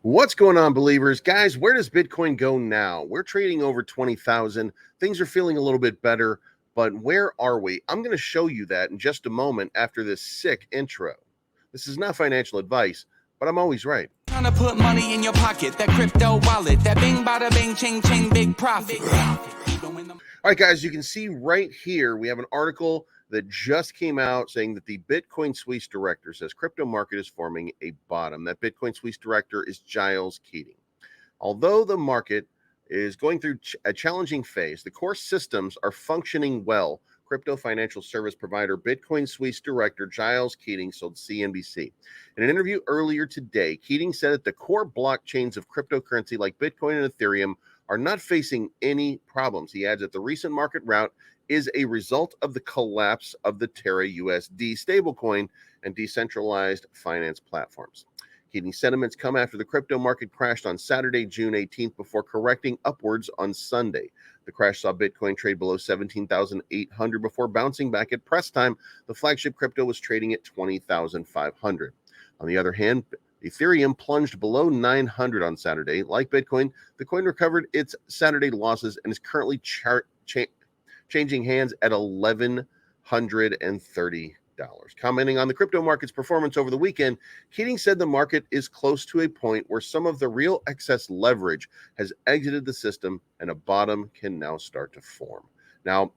What's going on, believers? Guys, where does Bitcoin go now? We're trading over 20,000. Things are feeling a little bit better, but where are we? I'm going to show you that in just a moment after this sick intro. This is not financial advice, but I'm always right. Trying to put money in your pocket, that crypto wallet, that bing bada bing ching ching big profit. All right, guys, you can see right here we have an article that just came out saying that the Bitcoin Suisse director says crypto market is forming a bottom. That Bitcoin Suisse director is Giles Keating. Although the market is going through a challenging phase, the core systems are functioning well. Crypto financial service provider Bitcoin Suisse director Giles Keating told CNBC. In an interview earlier today, Keating said that the core blockchains of cryptocurrency like Bitcoin and Ethereum are not facing any problems. He adds that the recent market rout is a result of the collapse of the Terra USD stablecoin and decentralized finance platforms. Keating's sentiments come after the crypto market crashed on Saturday, June 18th, before correcting upwards on Sunday. The crash saw Bitcoin trade below 17,800 before bouncing back at press time. The flagship crypto was trading at 20,500. On the other hand, Ethereum plunged below 900 on Saturday. Like Bitcoin, the coin recovered its Saturday losses and is currently changing hands at $1,130. Commenting on the crypto market's performance over the weekend, Keating said the market is close to a point where some of the real excess leverage has exited the system and a bottom can now start to form. Now,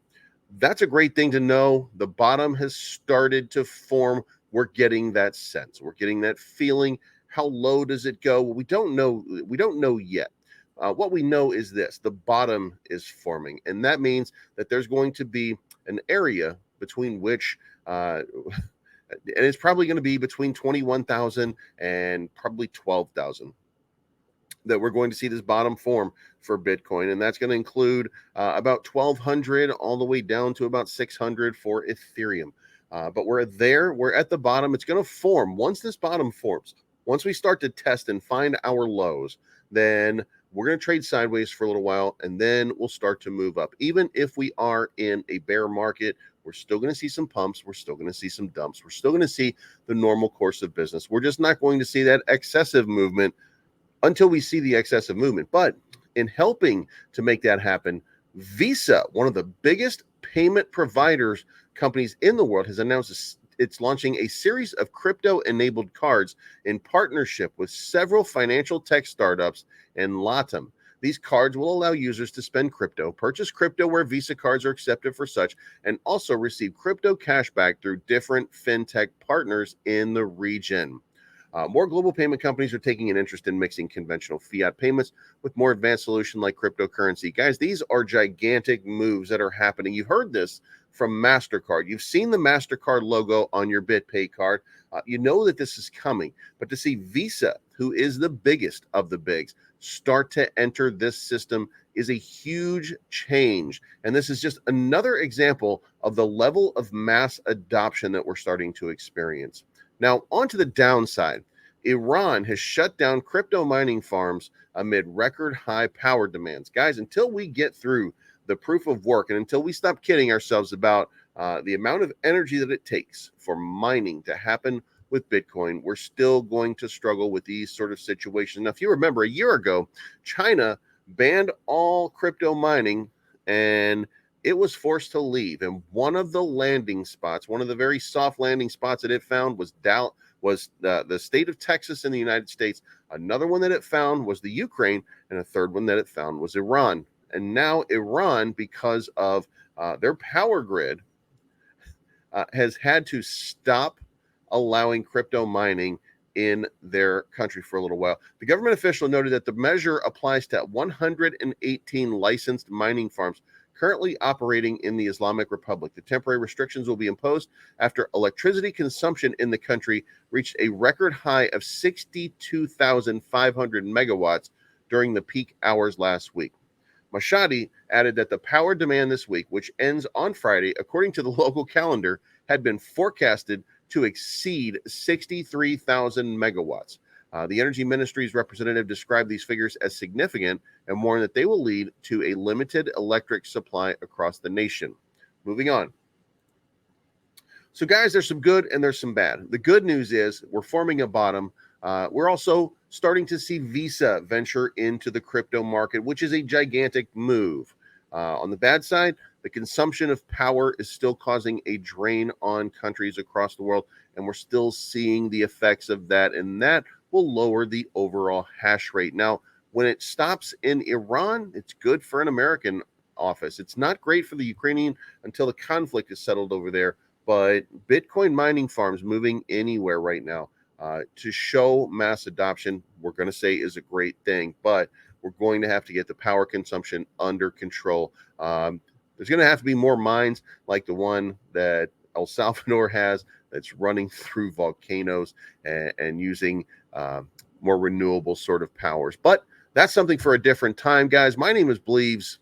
that's a great thing to know. The bottom has started to form. We're getting that sense. We're getting that feeling. How low does it go? Well, we don't know. We don't know yet. What we know is this: the bottom is forming, and that means that there's going to be an area between which, and it's probably going to be between 21,000 and probably 12,000 that we're going to see this bottom form for Bitcoin, and that's going to include about 1,200 all the way down to about 600 for Ethereum. But we're there. We're at the bottom. It's going to form. Once this bottom forms, once we start to test and find our lows, then we're going to trade sideways for a little while, and then we'll start to move up. Even if we are in a bear market, we're still going to see some pumps. We're still going to see some dumps. We're still going to see the normal course of business. We're just not going to see that excessive movement until we see the excessive movement. But in helping to make that happen, Visa, one of the biggest payment providers companies in the world, has announced it's launching a series of crypto-enabled cards in partnership with several financial tech startups and Latam. These cards will allow users to spend crypto, purchase crypto where Visa cards are accepted for such, and also receive crypto cashback through different fintech partners in the region. More global payment companies are taking an interest in mixing conventional fiat payments with more advanced solutions like cryptocurrency. Guys, these are gigantic moves that are happening. You've heard this from MasterCard. You've seen the MasterCard logo on your BitPay card. You know that this is coming. But to see Visa, who is the biggest of the bigs, start to enter this system is a huge change. And this is just another example of the level of mass adoption that we're starting to experience. Now, on to the downside. Iran has shut down crypto mining farms amid record high power demands. Guys, until we get through the proof of work and until we stop kidding ourselves about the amount of energy that it takes for mining to happen with Bitcoin, we're still going to struggle with these sort of situations. Now, if you remember, a year ago, China banned all crypto mining and it was forced to leave. And one of the landing spots, one of the very soft landing spots that it found was the state of Texas in the United States. Another one that it found was the Ukraine, and a third one that it found was Iran. And now Iran, because of their power grid, has had to stop allowing crypto mining in their country for a little while. The government official noted that the measure applies to 118 licensed mining farms currently operating in the Islamic Republic. The temporary restrictions will be imposed after electricity consumption in the country reached a record high of 62,500 megawatts during the peak hours last week. Mashadi added that the power demand this week, which ends on Friday, according to the local calendar, had been forecasted to exceed 63,000 megawatts. The Energy Ministry's representative described these figures as significant and warned that they will lead to a limited electric supply across the nation. Moving on. So, guys, there's some good and there's some bad. The good news is we're forming a bottom. We're also starting to see Visa venture into the crypto market, which is a gigantic move. On the bad side, the consumption of power is still causing a drain on countries across the world, and we're still seeing the effects of that, and that will lower the overall hash rate. Now, when it stops in Iran, it's good for an American office. It's not great for the Ukrainian until the conflict is settled over there, but Bitcoin mining farms moving anywhere right now to show mass adoption, we're going to say is a great thing, but we're going to have to get the power consumption under control. There's going to have to be more mines like the one that El Salvador has that's running through volcanoes and using more renewable sort of powers. But that's something for a different time, guys. My name is Bleaves.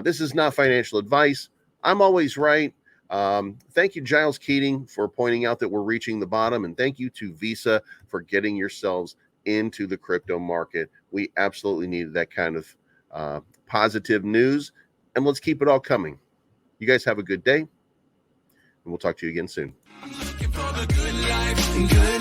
This is not financial advice. I'm always right. Thank you, Giles Keating, for pointing out that we're reaching the bottom. And thank you to Visa for getting yourselves into the crypto market. We absolutely needed that kind of positive news. And let's keep it all coming. You guys have a good day. And we'll talk to you again soon. I'm looking for the good life, good